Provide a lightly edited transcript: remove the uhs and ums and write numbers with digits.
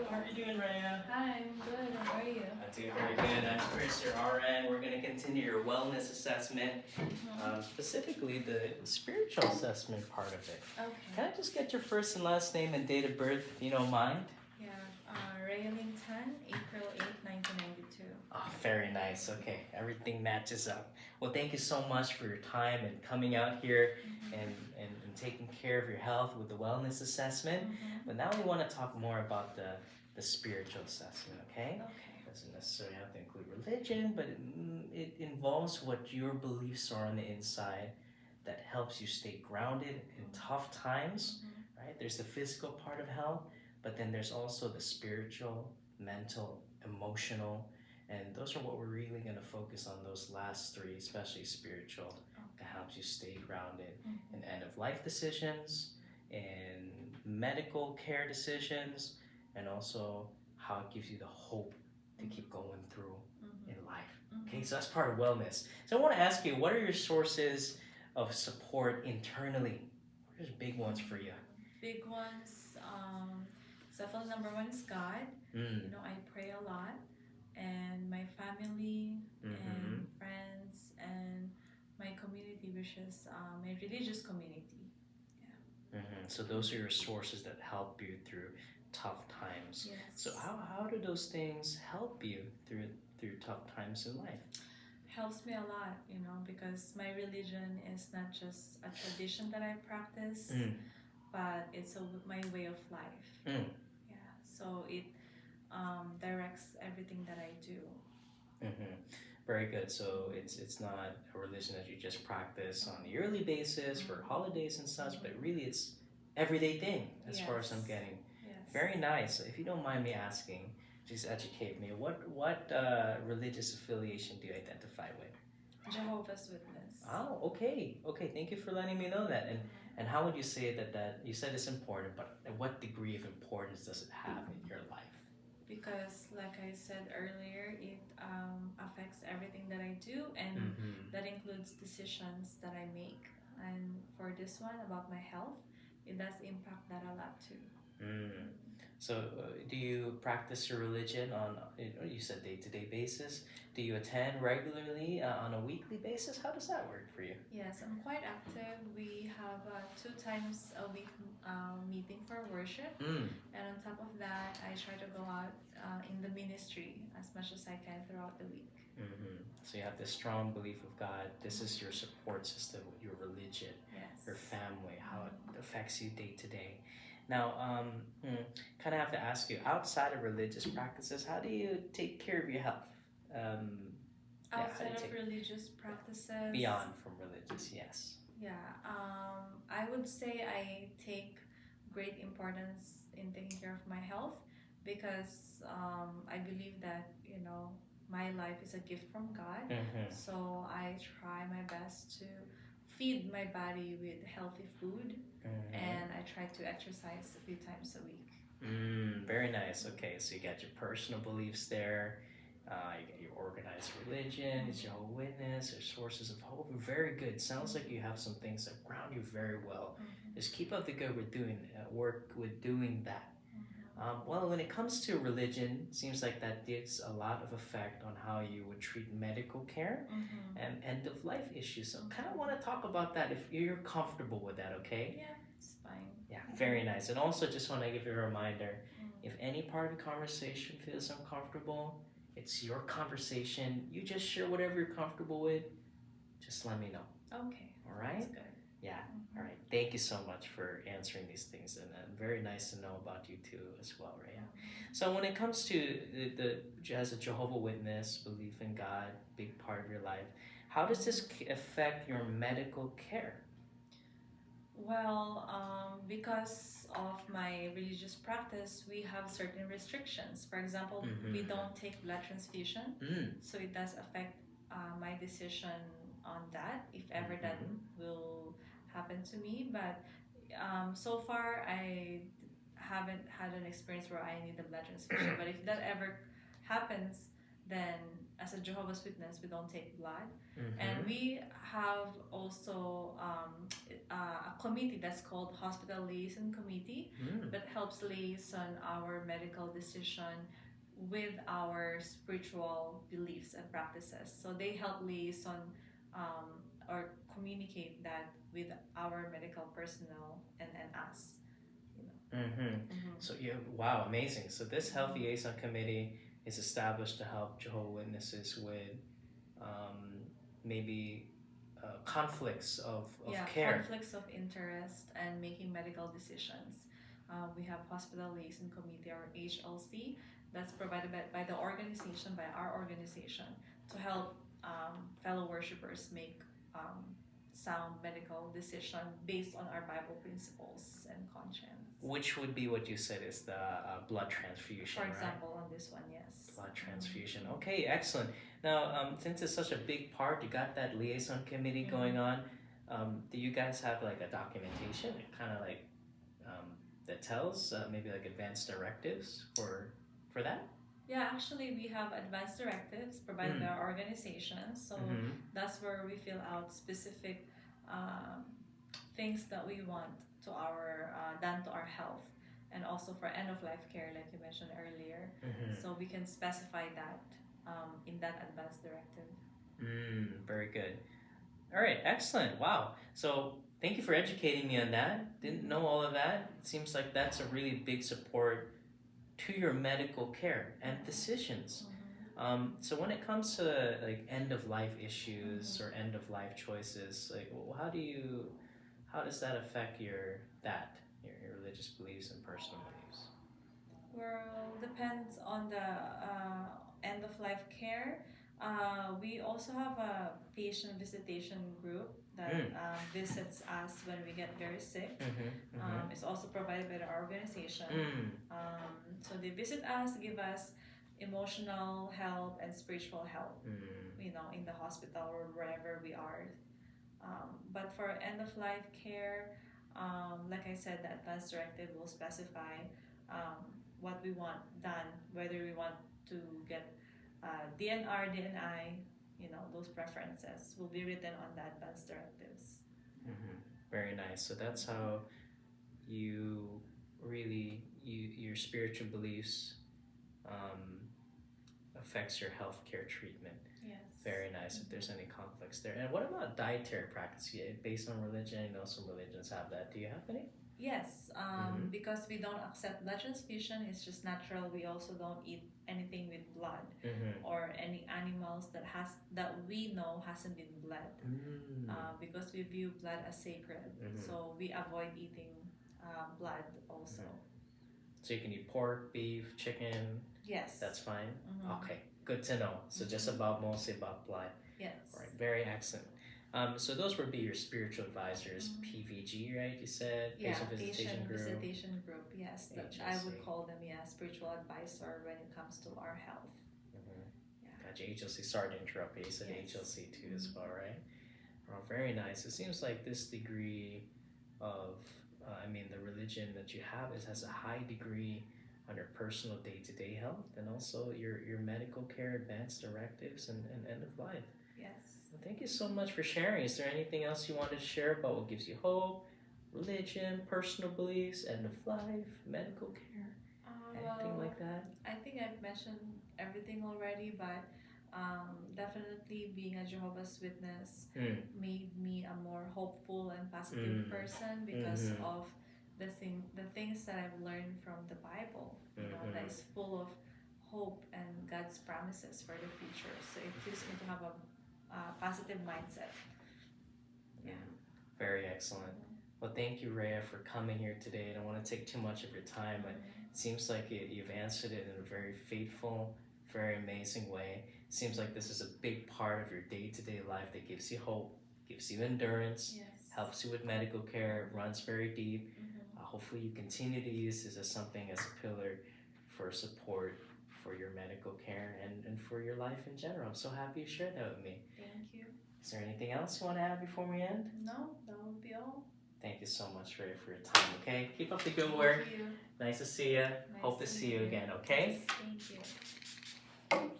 How are you doing, Raya? Hi, I'm good. How are you? I'm doing very good. I'm Chris, your RN. We're going to continue your wellness assessment, specifically the spiritual assessment part of it. Okay. Can I just get your first and last name and date of birth, if you don't mind? Yeah, Raylene Tan, April 8th, 1992. Oh, very nice. Okay, everything matches up. Well, thank you so much for your time and coming out here and taking care of your health with the wellness assessment. But now we want to talk more about the spiritual assessment, okay? Okay. Doesn't necessarily have to include religion, but it involves what your beliefs are on the inside that helps you stay grounded in tough times, right? There's the physical part of health, but then there's also the spiritual, mental, emotional, and those are what we're really going to focus on, those last three, especially spiritual, that helps you stay grounded in end of life decisions, in medical care decisions, and also how it gives you the hope to keep going through in life. Okay, so that's part of wellness. So I want to ask you, what are your sources of support internally? What are big ones for you? Big ones. Definitely number one is God. You know, I pray a lot, and my family and friends and my community, which is my religious community. Yeah. So those are your sources that help you through tough times. Yes. So how do those things help you through tough times in life? Helps me a lot, you know, because my religion is not just a tradition that I practice, but it's my way of life. Yeah, so it directs everything that I do. Very good. So it's not a religion that you just practice on a yearly basis for holidays and such, but really it's everyday thing as far as I'm getting. Yes. Very nice. If you don't mind me asking, just educate me. What religious affiliation do you identify with? Jehovah's Witness. Oh, okay. Okay, thank you for letting me know that. And how would you say that you said it's important, but what degree of importance does it have in your life? Because, like I said earlier, it affects everything that I do, and that includes decisions that I make. And for this one about my health, it does impact that a lot too. So, do you practice your religion on, you said day-to-day basis? Do you attend regularly on a weekly basis? How does that work for you? Yes, I'm quite active. We have 2 times a week meeting for worship. And on top of that, I try to go out in the ministry as much as I can throughout the week. So you have this strong belief of God. This is your support system, your religion, your family, how it affects you day to day. Now, kind of have to ask you, outside of religious practices, how do you take care of your health? Outside of religious practices? Beyond from religious, yes. Yeah, I would say I take great importance in taking care of my health because I believe that, you know, my life is a gift from God. So I try my best to feed my body with healthy food, and I try to exercise a few times a week. Very nice. Okay, so you got your personal beliefs there. You got your organized religion, it's your whole witness, your sources of hope. Very good. Sounds like you have some things that ground you very well. Just keep up the good work with doing that. Well, when it comes to religion, it seems like that gives a lot of effect on how you would treat medical care and end-of-life issues. So kind of want to talk about that if you're comfortable with that, okay? Yeah, it's fine. Yeah, very nice. And also just want to give you a reminder, if any part of the conversation feels uncomfortable, it's your conversation. You just share whatever you're comfortable with. Just let me know. Okay. All right? That's good. Yeah. All right. Thank you so much for answering these things, and very nice to know about you too as well, Raya. So when it comes to as a Jehovah Witness, belief in God, big part of your life, how does this affect your medical care? Well, because of my religious practice, we have certain restrictions. For example, we don't take blood transfusion, so it does affect my decision on that, if ever that will happen to me. But so far, I haven't had an experience where I need a blood transfusion. But if that ever happens, then as a Jehovah's Witness, we don't take blood. Mm-hmm. And we have also a committee that's called Hospital Liaison Committee that helps liaison our medical decision with our spiritual beliefs and practices. So they help liaison or communicate that with our medical personnel and us. So wow, amazing. So this Health Liaison Committee is established to help Jehovah's Witnesses with maybe conflicts of care. Conflicts of interest and making medical decisions. We have Hospital Liaison Committee, or HLC, that's provided by the organization, by our organization, to help fellow worshippers make sound medical decision based on our Bible principles and conscience. Which would be what you said is the blood transfusion, for example, right? On this one, yes. Blood transfusion. Okay, excellent. Now, since it's such a big part, you got that liaison committee going on. Do you guys have like a documentation, kind of like that tells maybe like advanced directives for that? Yeah, actually, we have advanced directives provided by our organization. So that's where we fill out specific things that we want to our done to our health, and also for end of life care, like you mentioned earlier. So we can specify that in that advanced directive. Very good. All right, excellent. Wow. So thank you for educating me on that. Didn't know all of that. It seems like that's a really big support to your medical care and physicians. So when it comes to like end of life issues or end of life choices, like how does that affect your religious beliefs and personal beliefs? Well, depends on the end of life care. We also have a patient visitation group that visits us when we get very sick. It's also provided by our organization. So they visit us, give us emotional help and spiritual help, in the hospital or wherever we are. But for end of life care, like I said, the advanced directive will specify what we want done, whether we want to get DNR, DNI, those preferences will be written on the advanced directives. Very nice. So that's how you really, your spiritual beliefs affects your healthcare treatment. Yes. Very nice. If there's any conflicts there. And what about dietary practice? Based on religion, I know some religions have that. Do you have any? Yes, because we don't accept blood transfusion, it's just natural. We also don't eat anything with blood or any animals that we know hasn't been bled, because we view blood as sacred. So we avoid eating blood also. So you can eat pork, beef, chicken. Yes. That's fine. Okay, good to know. So just mostly about blood. Yes. All right, very excellent. So those would be your spiritual advisors, PVG, right? You said patient visitation group. Visitation group. Yes, I would call them spiritual advisor when it comes to our health. Gotcha. HLC. Sorry to interrupt. You said HLC too as well, right? Oh, very nice. It seems like this degree of, the religion that you have has a high degree on your personal day-to-day health and also your medical care, advanced directives, and end of life. Yes. Well, thank you so much for sharing. Is there anything else you wanted to share about what gives you hope, religion, personal beliefs, end of life, medical care, anything like that? I think I've mentioned everything already, but definitely being a Jehovah's Witness made me a more hopeful and positive person because of the things that I've learned from the Bible, that is full of hope and God's promises for the future. So it gives me to have a positive mindset. Yeah. Very excellent. Well, thank you, Rhea, for coming here today. I don't want to take too much of your time, but it seems like you've answered it in a very faithful, very amazing way. It seems like this is a big part of your day-to-day life that gives you hope, gives you endurance, helps you with medical care, runs very deep. Hopefully you continue to use this as something, as a pillar for support for your medical care and for your life in general. I'm so happy you shared that with me. Thank you. Is there anything else you want to add before we end? No, that would be all. Thank you so much, Ray, for your time, okay? Keep up the good work. Thank you. Nice to see you. Hope to see you again, okay? Yes, thank you.